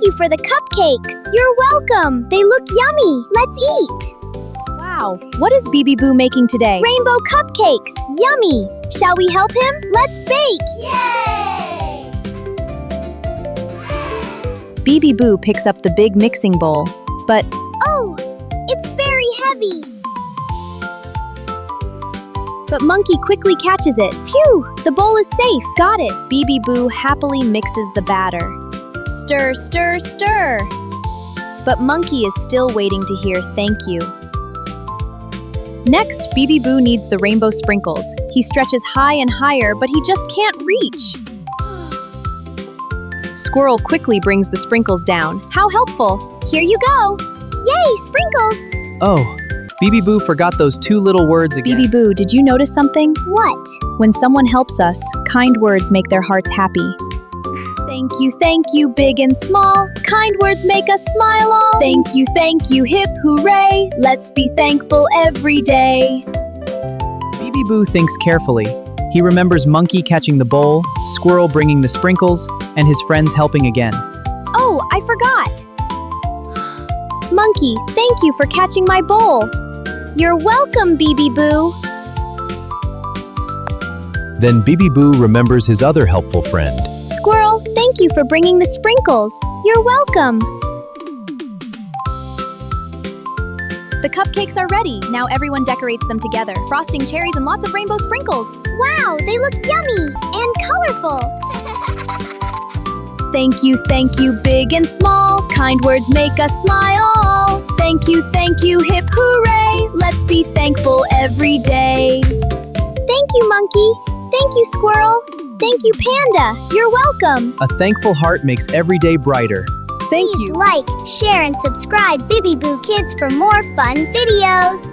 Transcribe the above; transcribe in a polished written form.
you for the cupcakes. You're welcome. They look yummy. Let's eat. Wow, what is Bibi Boo making today? Rainbow cupcakes. Yummy. Shall we help him? Let's bake. Yay! Bibi Boo picks up the big mixing bowl, but Oh, it's very heavy. But Monkey quickly catches it. Phew, the bowl is safe. Got it. Bibi Boo happily mixes the batter. Stir, stir, stir. But Monkey is still waiting to hear thank you. Next, Bibi Boo needs the rainbow sprinkles. He stretches high and higher, but he just can't reach. Squirrel quickly brings the sprinkles down. How helpful! Here you go. Yay, sprinkles. Oh, Bibi Boo forgot those two little words again. Bibi Boo, did you notice something? What? When someone helps us, kind words make their hearts happy. Thank you, big and small. Kind words make us smile all. Thank you, hip hooray. Let's be thankful every day. Bibi Boo thinks carefully. He remembers Monkey catching the bowl, Squirrel bringing the sprinkles, and his friends helping again. Oh, I forgot. Monkey, thank you for catching my bowl. You're welcome, Bibi Boo. Then Bibi Boo remembers his other helpful friend. Squirrel, thank you for bringing the sprinkles. You're welcome. The cupcakes are ready. Now everyone decorates them together. Frosting, cherries, and lots of rainbow sprinkles. Wow, they look yummy and colorful. Thank you, big and small. Kind words make us smile. Thank you, hip hooray. Let's be thankful every day. Thank you, Monkey. Thank you, Squirrel. Thank you, Panda. You're welcome. A thankful heart makes every day brighter. Thank Please you. like, share, and subscribe Bibi Boo Kids for more fun videos.